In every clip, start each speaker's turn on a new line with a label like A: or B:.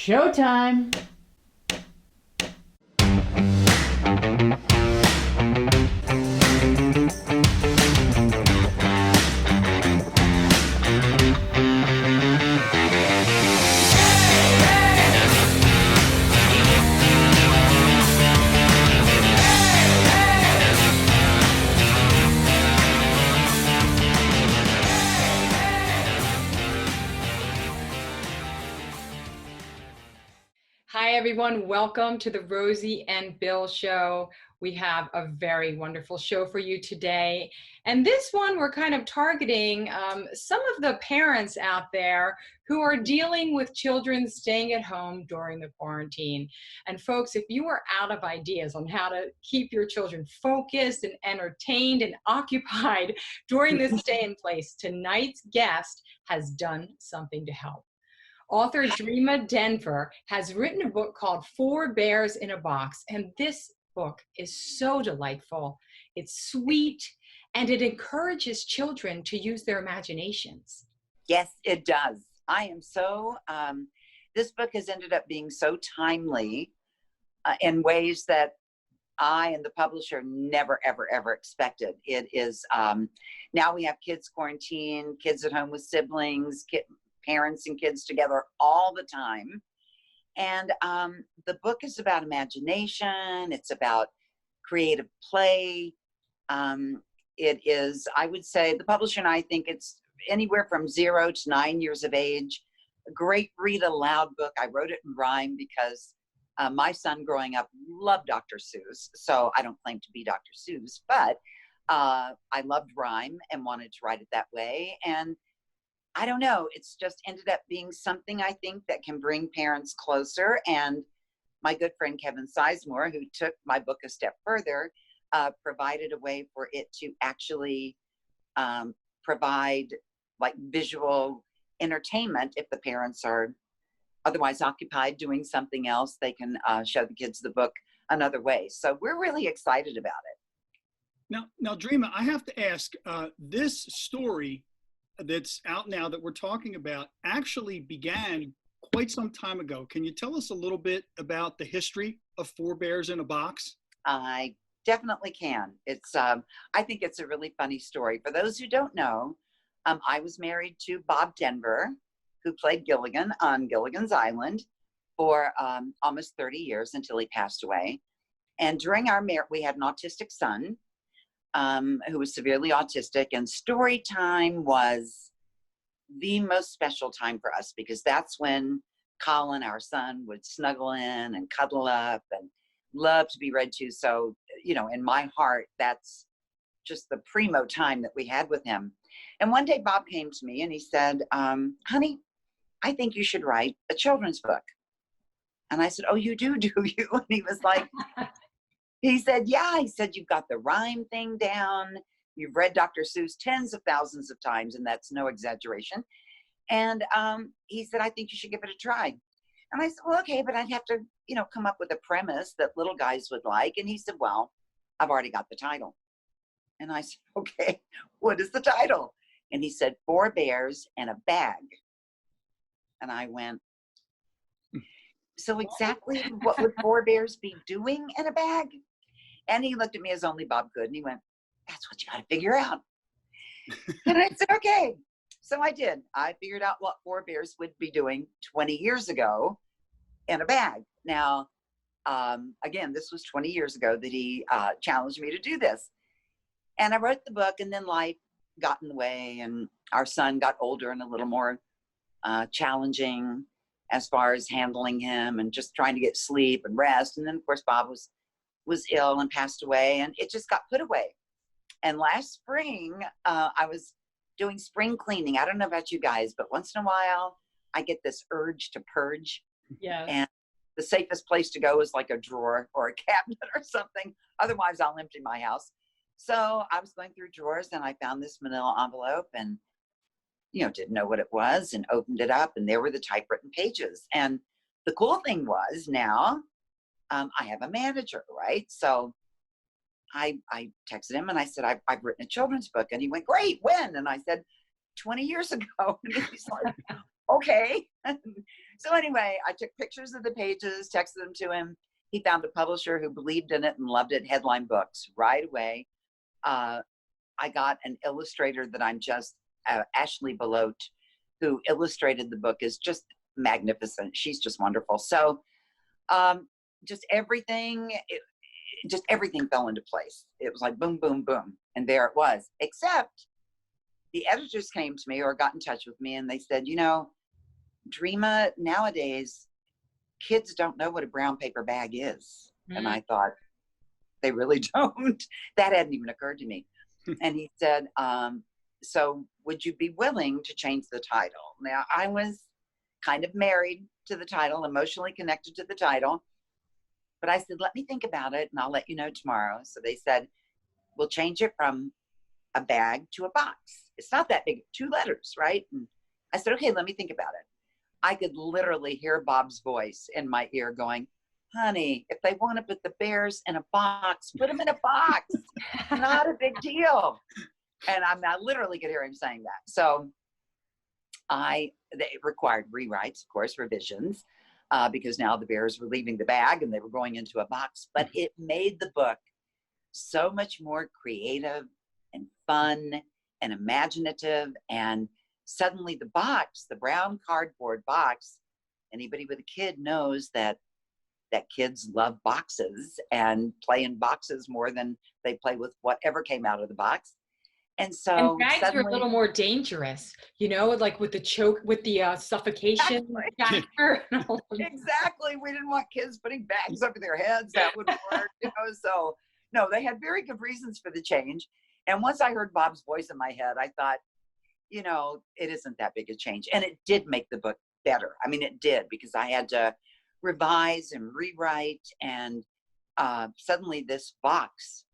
A: Showtime!
B: Hi, everyone. Welcome to the Rosie and Bill Show. We have a very wonderful show for you today. And this one, we're kind of targeting some of the parents out there who are dealing with children staying at home during the quarantine. And folks, if you are out of ideas on how to keep your children focused and entertained and occupied during this stay in place, tonight's guest has done something to help. Author Dreama Denver has written a book called Four Bears in a Box, and this book is so delightful. It's sweet, and it encourages children to use their imaginations.
C: Yes, it does. I am so, this book has ended up being so timely in ways that I and the publisher never, ever, ever expected. It is, now we have kids quarantined, kids at home with siblings, parents and kids together all the time. And the book is about imagination. It's about creative play. It is, I would say, the publisher and I think it's anywhere from 0 to 9 years of age. A great read aloud book. I wrote it in rhyme because my son growing up loved Dr. Seuss. So I don't claim to be Dr. Seuss, but I loved rhyme and wanted to write it that way. And I don't know, it's just ended up being something I think that can bring parents closer. And my good friend Kevin Sizemore, who took my book a step further, provided a way for it to actually provide like visual entertainment. If the parents are otherwise occupied doing something else, they can show the kids the book another way. So we're really excited about it.
D: Now, Dreama, I have to ask, this story that's out now that we're talking about actually began quite some time ago. Can you tell us a little bit about the history of Four Bears in a Box?
C: I definitely can. It's I think it's a really funny story. For those who don't know, I was married to Bob Denver, who played Gilligan on Gilligan's Island for almost 30 years until he passed away. And during our marriage, we had an autistic son who was severely autistic, and story time was the most special time for us because that's when Colin, our son, would snuggle in and cuddle up and love to be read to. So, you know, in my heart, that's just the primo time that we had with him. And one day Bob came to me and he said, honey, I think you should write a children's book. And I said, oh, you do you? And he was like, he said, yeah. He said, you've got the rhyme thing down. You've read Dr. Seuss tens of thousands of times, and that's no exaggeration. And he said, I think you should give it a try. And I said, well, okay, but I'd have to, you know, come up with a premise that little guys would like. And he said, well, I've already got the title. And I said, okay, what is the title? And he said, Four Bears and a Bag. And I went, so exactly what would four bears be doing in a bag? And he looked at me as only Bob could, and he went, that's what you got to figure out. And I said, okay. So I did. I figured out what four bears would be doing 20 years ago in a bag. Now, again, this was 20 years ago that he challenged me to do this. And I wrote the book, and then life got in the way, and our son got older and a little more challenging as far as handling him and just trying to get sleep and rest. And then, of course, Bob was ill and passed away, and it just got put away. And last spring, I was doing spring cleaning. I don't know about you guys, but once in a while, I get this urge to purge.
B: Yeah.
C: And the safest place to go is like a drawer or a cabinet or something. Otherwise, I'll empty my house. So I was going through drawers, and I found this manila envelope and, you know, didn't know what it was, and opened it up, and there were the typewritten pages. And the cool thing was now I have a manager, right? So I texted him and I said, I've written a children's book. And he went, great, when? And I said, 20 years ago. And he's like, okay. So anyway, I took pictures of the pages, texted them to him. He found a publisher who believed in it and loved it, Headline Books, right away. I got an illustrator that I'm just, Ashley Belote, who illustrated the book, is just magnificent. She's just wonderful. So just everything fell into place. It was like boom, boom, boom. And there it was. Except the editors came to me or got in touch with me and they said, you know, Dreama, nowadays, kids don't know what a brown paper bag is. And I thought, they really don't. That hadn't even occurred to me. And he said, so would you be willing to change the title? Now, I was kind of married to the title, emotionally connected to the title. But I said, let me think about it and I'll let you know tomorrow. So they said, we'll change it from a bag to a box. It's not that big, 2 letters, right? And I said, okay, let me think about it. I could literally hear Bob's voice in my ear going, honey, if they want to put the bears in a box, put them in a box. Not a big deal. And I literally could hear him saying that. So they required rewrites, of course, revisions, because now the bears were leaving the bag and they were going into a box. But it made the book so much more creative and fun and imaginative. And suddenly the box, the brown cardboard box, anybody with a kid knows that kids love boxes and play in boxes more than they play with whatever came out of the box. And so
B: bags
C: suddenly,
B: are a little more dangerous, you know, like with the choke, with the suffocation factor.
C: Exactly. We didn't want kids putting bags over their heads. That wouldn't work, you know. So no, they had very good reasons for the change. And once I heard Bob's voice in my head, I thought, you know, it isn't that big a change. And it did make the book better. I mean, it did, because I had to revise and rewrite, and suddenly this box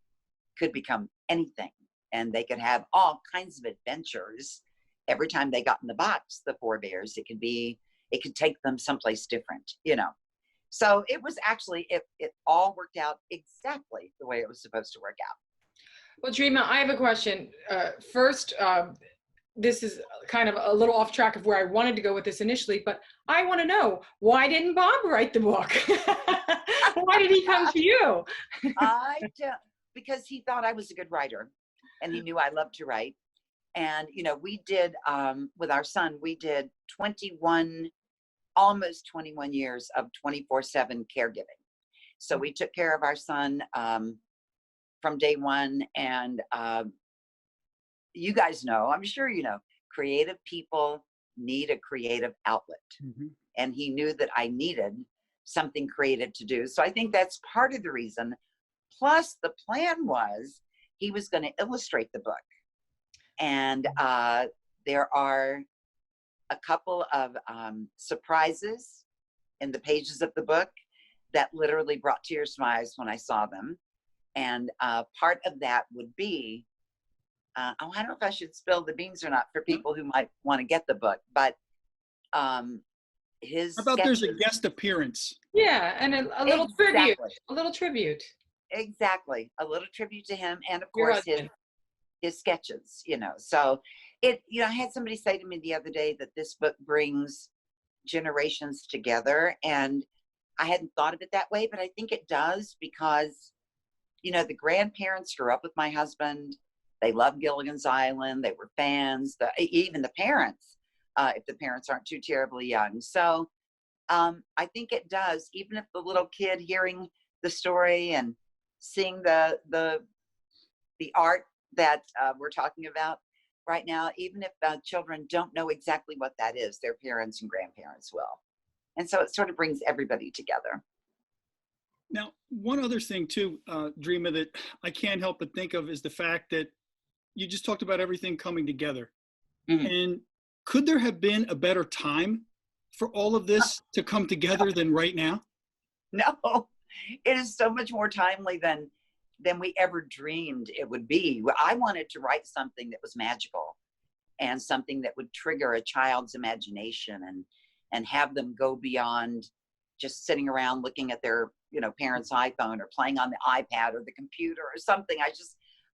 C: could become anything, and they could have all kinds of adventures every time they got in the box, the 4 bears. It could take them someplace different, you know. So it was actually, it all worked out exactly the way it was supposed to work out.
B: Well, Dreama, I have a question. First, this is kind of a little off track of where I wanted to go with this initially, but I want to know, why didn't Bob write the book? Why did he come to you?
C: Because he thought I was a good writer and he knew I loved to write. And, you know, we did, with our son, we did almost 21 years of 24/7 caregiving. So we took care of our son from day one. And you guys know, I'm sure you know, creative people need a creative outlet. And he knew that I needed something creative to do. So I think that's part of the reason. Plus, the plan was he was going to illustrate the book. And there are a couple of surprises in the pages of the book that literally brought tears to my eyes when I saw them. And part of that would be, I don't know if I should spill the beans or not for people who might want to get the book, but his
D: How about
C: sketches,
D: there's a guest appearance?
B: Yeah, and a little tribute. A little tribute.
C: Exactly. A little tribute to him, and of
B: Your
C: course his sketches, you know. So I had somebody say to me the other day that this book brings generations together, and I hadn't thought of it that way, but I think it does, because, you know, the grandparents grew up with my husband. They loved Gilligan's Island. They were fans. Even the parents, if the parents aren't too terribly young. So I think it does, even if the little kid hearing the story and seeing the art that we're talking about right now, even if children don't know exactly what that is, their parents and grandparents will. And so it sort of brings everybody together.
D: Now, one other thing too, Dreama, that I can't help but think of is the fact that you just talked about everything coming together. And could there have been a better time for all of this to come together than right now?
C: No, it is so much more timely than we ever dreamed it would be. I wanted to write something that was magical and something that would trigger a child's imagination and have them go beyond just sitting around looking at their, you know, parents' iPhone or playing on the iPad or the computer or something. I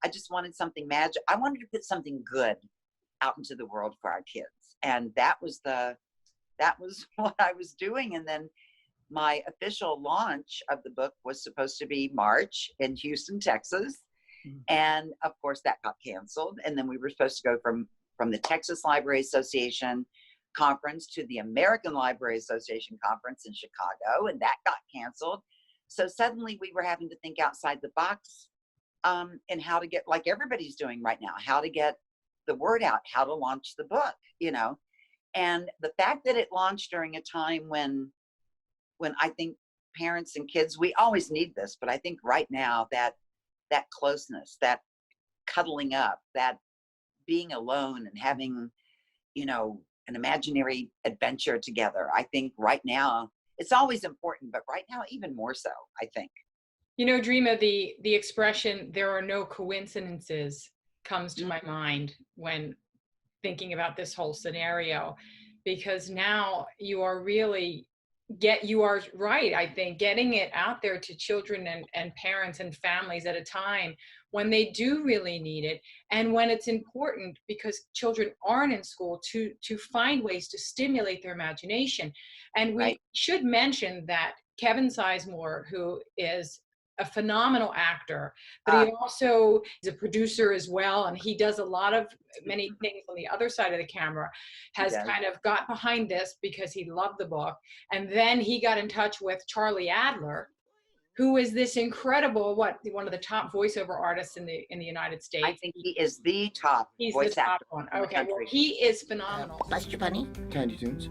C: just wanted something magic. I wanted to put something good out into the world for our kids. And that was the that was what I was doing. And then my official launch of the book was supposed to be March in Houston, Texas. And of course that got canceled. And then we were supposed to go from the Texas Library Association conference to the American Library Association conference in Chicago, and that got canceled. So suddenly we were having to think outside the box, and how to get, like everybody's doing right now, how to get the word out, how to launch the book, you know. And the fact that it launched during a time when I think parents and kids, we always need this, but I think right now that closeness, that cuddling up, that being alone and having, you know, an imaginary adventure together, I think right now it's always important, but right now even more so, I think.
B: You know, Dreama, the expression "there are no coincidences" comes to my mind when thinking about this whole scenario, because now you are really you are right, I think, getting it out there to children and parents and families at a time when they do really need it, and when it's important because children aren't in school to find ways to stimulate their imagination. And we should mention that Kevin Sizemore, who is a phenomenal actor, but he also is a producer as well, and he does a lot of many things on the other side of the camera, has kind of got behind this because he loved the book. And then he got in touch with Charlie Adler, who is this incredible, one of the top voiceover artists in the United States.
C: I think he is the top voice actor.
B: One. Okay, well, he is phenomenal.
A: Buster Bunny,
E: Candy Tunes,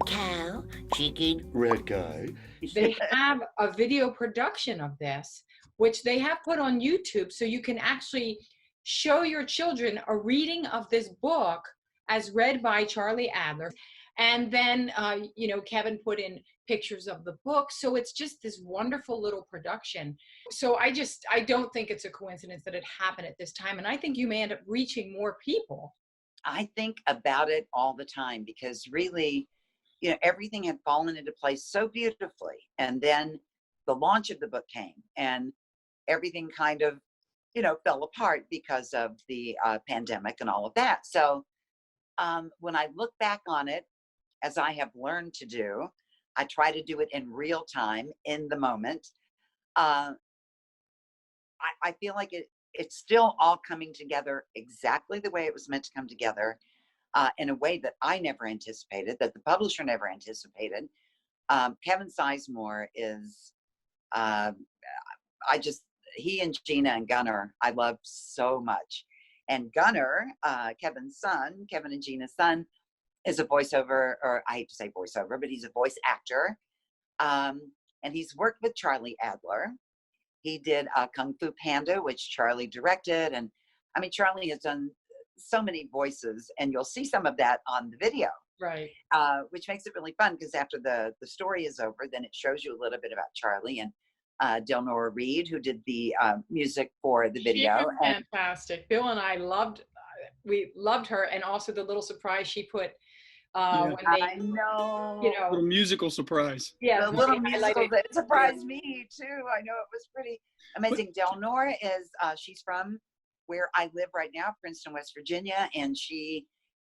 A: cow, chicken,
E: Red Guy.
B: They have a video production of this, which they have put on YouTube, so you can actually show your children a reading of this book as read by Charlie Adler. And then, you know, Kevin put in pictures of the book. So it's just this wonderful little production. So I don't think it's a coincidence that it happened at this time. And I think you may end up reaching more people.
C: I think about it all the time because really, you know, everything had fallen into place so beautifully. And then the launch of the book came and everything kind of, you know, fell apart because of the pandemic and all of that. So when I look back on it, as I have learned to do, I try to do it in real time, in the moment. I feel like it's still all coming together exactly the way it was meant to come together, in a way that I never anticipated, that the publisher never anticipated. Kevin Sizemore is, he and Gina and Gunnar, I love so much. And Gunnar, Kevin's son, Kevin and Gina's son, is a voiceover, or I hate to say voiceover, but he's a voice actor. And he's worked with Charlie Adler. He did Kung Fu Panda, which Charlie directed. And I mean, Charlie has done so many voices, and you'll see some of that on the video.
B: Right.
C: Which makes it really fun because after the story is over, then it shows you a little bit about Charlie and Delnora Reed, who did the music for the video.
B: She was fantastic. Bill and I we loved her, and also the little surprise she put when they,
C: I know,
B: you know,
D: little musical surprise.
C: Yeah, the little musical that surprised me too. I know it was pretty amazing. Delnora is she's from where I live right now, Princeton, West Virginia, and she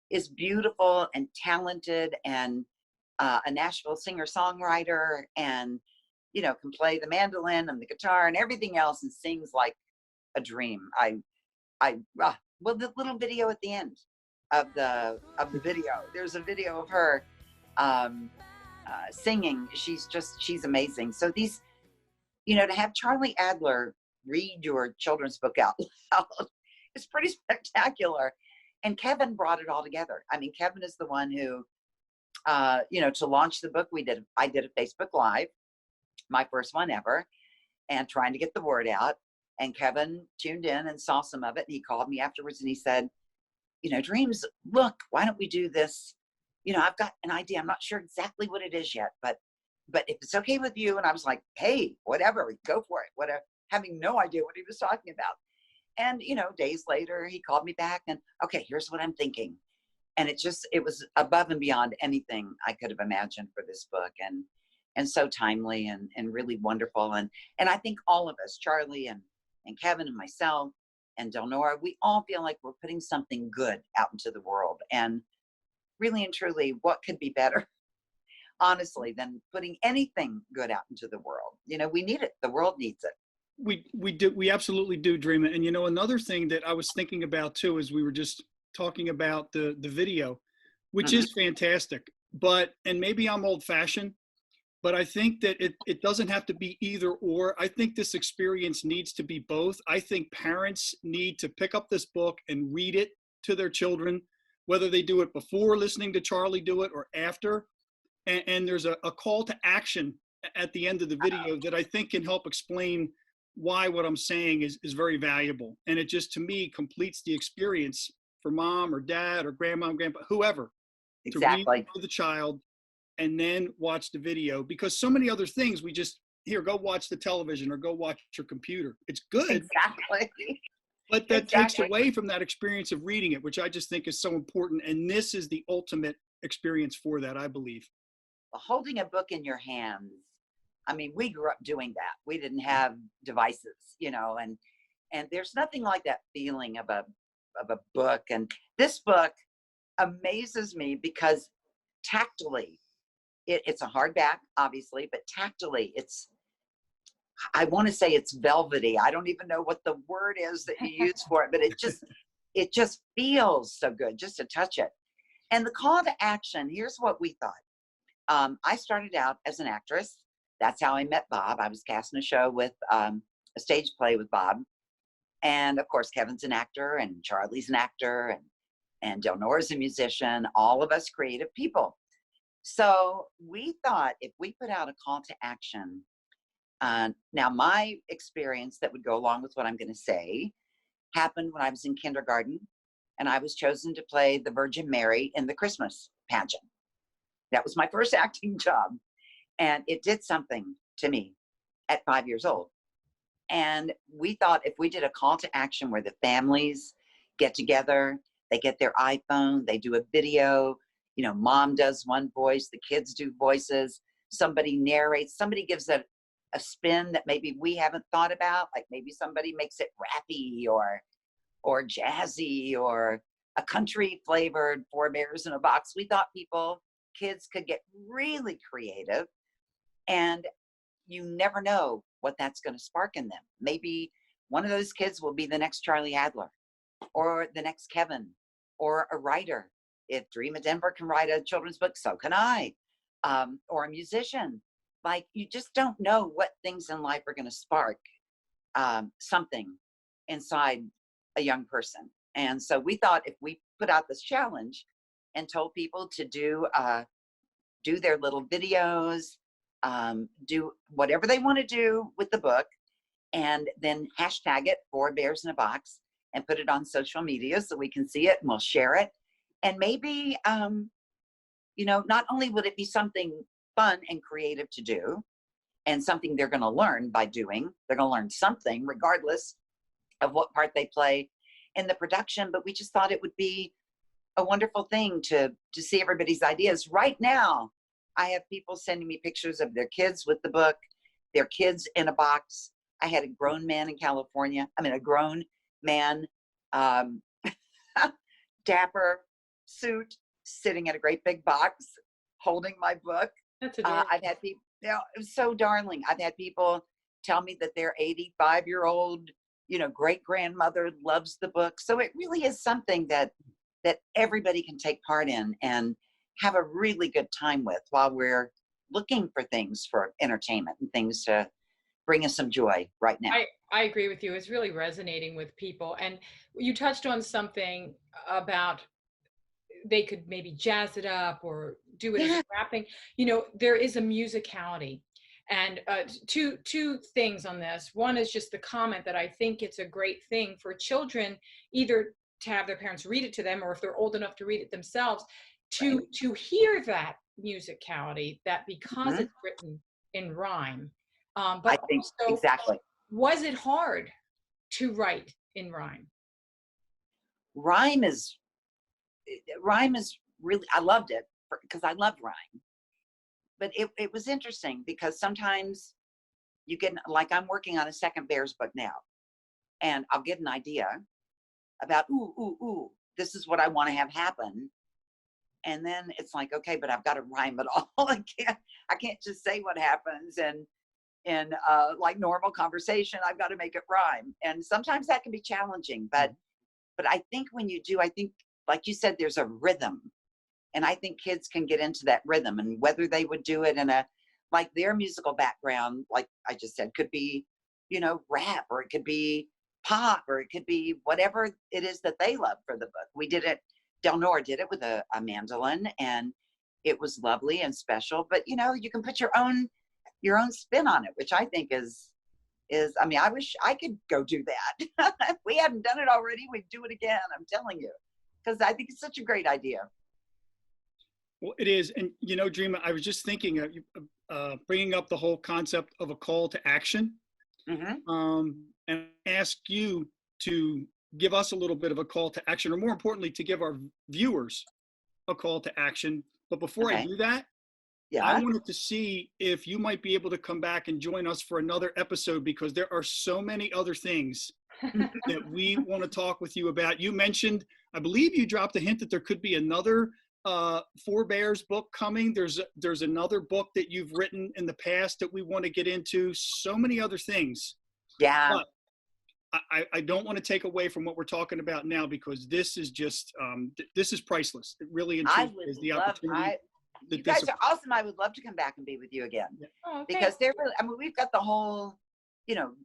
C: is beautiful and talented and a Nashville singer-songwriter, and you know, can play the mandolin and the guitar and everything else, and sings like a dream. Well, the little video at the end of the video, there's a video of her singing. She's amazing. So these, you know, to have Charlie Adler read your children's book out loud is pretty spectacular. And Kevin brought it all together. I mean, Kevin is the one who, you know, to launch the book, I did a Facebook Live, my first one ever, and trying to get the word out. And Kevin tuned in and saw some of it. And he called me afterwards and he said, you know, Dreams, look, why don't we do this? You know, I've got an idea. I'm not sure exactly what it is yet, but if it's okay with you. And I was like, hey, whatever, go for it. Whatever, having no idea what he was talking about. And, you know, days later, he called me back and, okay, here's what I'm thinking. And it was above and beyond anything I could have imagined for this book. And so timely and really wonderful. And I think all of us, Charlie and Kevin and myself and Delnora, we all feel like we're putting something good out into the world. And really and truly, what could be better, honestly, than putting anything good out into the world? You know, we need it. The world needs it.
D: We absolutely do, Dreama. And you know, another thing that I was thinking about too, as we were just talking about the video, which
C: Mhm.
D: is fantastic. But and maybe I'm old fashioned, but I think that it doesn't have to be either or. I think this experience needs to be both. I think parents need to pick up this book and read it to their children, whether they do it before listening to Charlie do it or after. And there's a call to action at the end of the video that I think can help explain why what I'm saying is very valuable. And it just, to me, completes the experience for mom or dad or grandma and grandpa, whoever, to read
C: Exactly.
D: to the child and then watch the video, because so many other things we just, here, go watch the television or go watch your computer. It's good,
C: Exactly.
D: but that takes
C: Exactly.
D: away from that experience of reading it, which I just think is so important. And this is the ultimate experience for that, I believe.
C: Holding a book in your hands. I mean, we grew up doing that. We didn't have devices, you know, and there's nothing like that feeling of a book. And this book amazes me because tactily, it's a hardback, obviously, but tactily, I want to say it's velvety. I don't even know what the word is that you use for it, but it just feels so good just to touch it. And the call to action, here's what we thought. I started out as an actress. That's how I met Bob. I was casting a show with a stage play with Bob. And of course, Kevin's an actor and Charlie's an actor and Delnora's a musician, all of us creative people. So we thought if we put out a call to action, now my experience that would go along with what I'm going to say happened when I was in kindergarten and I was chosen to play the Virgin Mary in the Christmas pageant. That was my first acting job. And it did something to me at 5 years old. And we thought if we did a call to action where the families get together, they get their iPhone, they do a video, you know, mom does one voice, the kids do voices, somebody narrates, somebody gives a spin that maybe we haven't thought about, like maybe somebody makes it rappy or jazzy or a country flavored Four Bears in a Box. We thought kids could get really creative, and you never know what that's going to spark in them. Maybe one of those kids will be the next Charlie Adler or the next Kevin or a writer. If Dreama Denver can write a children's book, so can I, or a musician. Like, you just don't know what things in life are going to spark something inside a young person. And so we thought if we put out this challenge and told people to do their little videos, do whatever they want to do with the book, and then hashtag it Four Bears in a Box and put it on social media so we can see it and we'll share it. And maybe, you know, not only would it be something fun and creative to do and something they're going to learn by doing, they're going to learn something regardless of what part they play in the production, but we just thought it would be a wonderful thing to see everybody's ideas. Right now, I have people sending me pictures of their kids with the book, their kids in a box. I had a grown man in California. I mean, a grown man, dapper suit, sitting in a great big box, holding my book.
B: That's adorable.
C: I've had people, you know, it was so darling. I've had people tell me that their 85-year-old, you know, great grandmother loves the book. So it really is something that everybody can take part in and have a really good time with while we're looking for things for entertainment and things to bring us some joy right now.
B: I agree with you. It's really resonating with people. And you touched on something about they could maybe jazz it up or do it as a rapping. You know, there is a musicality. And two things on this. One is just the comment that I think it's a great thing for children either to have their parents read it to them, or if they're old enough to read it themselves, to hear that musicality, that because it's written in rhyme. But
C: I think
B: also,
C: exactly.
B: was it hard to write in rhyme?
C: Rhyme is really, I loved it because I love rhyme. But it was interesting because sometimes you get, like, I'm working on a second Bears book now, and I'll get an idea about, ooh, this is what I want to have happen. And then it's like, okay, but I've got to rhyme it all. I can't just say what happens in like normal conversation. I've got to make it rhyme. And sometimes that can be challenging, but I think when you do, I think, like you said, there's a rhythm. And I think kids can get into that rhythm, and whether they would do it in like their musical background, like I just said, could be, rap, or it could be pop, or it could be whatever it is that they love for the book. We did it, Del Nora did it with a mandolin, and it was lovely and special, but you can put your own spin on it, which I think is, I mean, I wish I could go do that. If we hadn't done it already, we'd do it again. I'm telling you, because I think it's such a great idea.
D: Well, it is. And, Dreama, I was just thinking of bringing up the whole concept of a call to action. And ask you to give us a little bit of a call to action, or more importantly, to give our viewers a call to action. But before I do that, I wanted to see if you might be able to come back and join us for another episode, because there are so many other things that we want to talk with you about. You mentioned, I believe you dropped a hint that there could be another Four Bears book coming. There's another book that you've written in the past that we want to get into. So many other things.
C: Yeah.
D: But I don't want to take away from what we're talking about now, because this is just this is priceless. It really and truly is the opportunity.
C: You guys are awesome. I would love to come back and be with you again, because they're really, I mean, we've got the whole,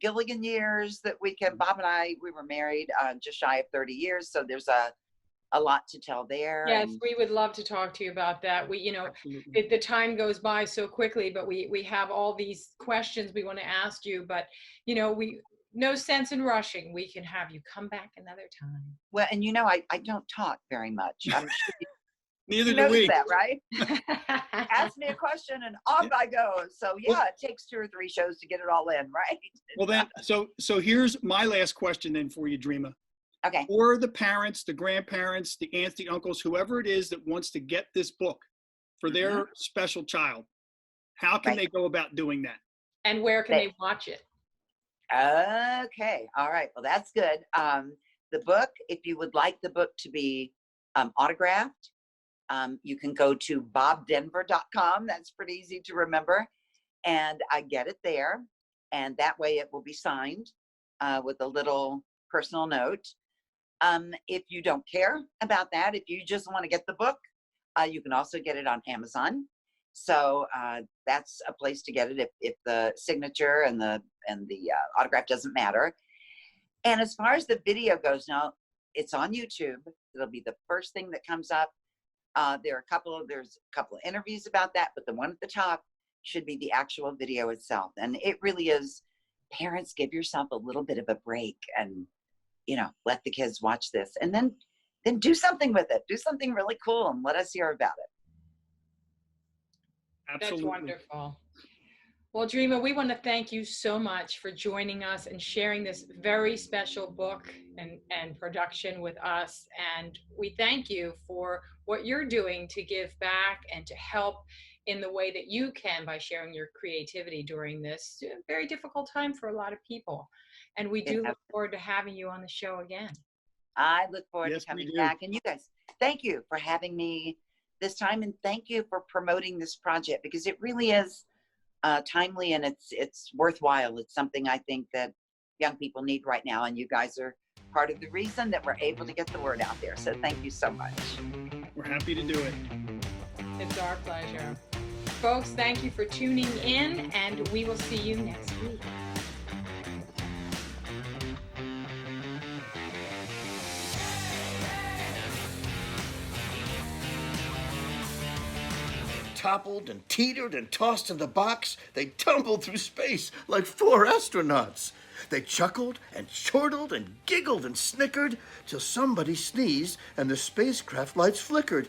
C: Gilligan years that we can. Bob and I, we were married just shy of 30 years, so there's a lot to tell there.
B: Yes, we would love to talk to you about that. We, the time goes by so quickly, but we have all these questions we want to ask you, but we, no sense in rushing. We can have you come back another time.
C: Well, and I don't talk very much. I'm sure
D: Neither do we.
C: That, right? Ask me a question and off I go. So yeah, it takes 2 or 3 shows to get it all in, right?
D: Well then, so here's my last question then for you, Dreama.
C: Okay.
D: For the parents, the grandparents, the aunts, the uncles, whoever it is that wants to get this book for their special child, how can they go about doing that?
B: And where can they watch it?
C: Okay. All right. Well, that's good. The book, if you would like the book to be autographed, you can go to bobdenver.com. That's pretty easy to remember. And I get it there. And that way it will be signed with a little personal note. If you don't care about that, if you just want to get the book, you can also get it on Amazon. So that's a place to get it if the signature and the autograph doesn't matter. And as far as the video goes, now it's on YouTube. It'll be the first thing that comes up. There's a couple of interviews about that, but the one at the top should be the actual video itself. And it really is, parents, give yourself a little bit of a break and, let the kids watch this, and then do something with it. Do something really cool and let us hear about it.
D: Absolutely.
B: That's wonderful. Well, Dreama, we want to thank you so much for joining us and sharing this very special book and production with us. And we thank you for what you're doing to give back and to help in the way that you can by sharing your creativity during this very difficult time for a lot of people. And we do look forward to having you on the show again.
C: I look forward to coming back. And you guys, thank you for having me this time. And thank you for promoting this project, because it really is timely and it's worthwhile. It's something I think that young people need right now. And you guys are part of the reason that we're able to get the word out there. So thank you so much.
D: We're happy to do it.
B: It's our pleasure. Folks, thank you for tuning in, and we will see you next week.
E: Toppled and teetered and tossed in the box, they tumbled through space like 4 astronauts. They chuckled and chortled and giggled and snickered till somebody sneezed and the spacecraft lights flickered.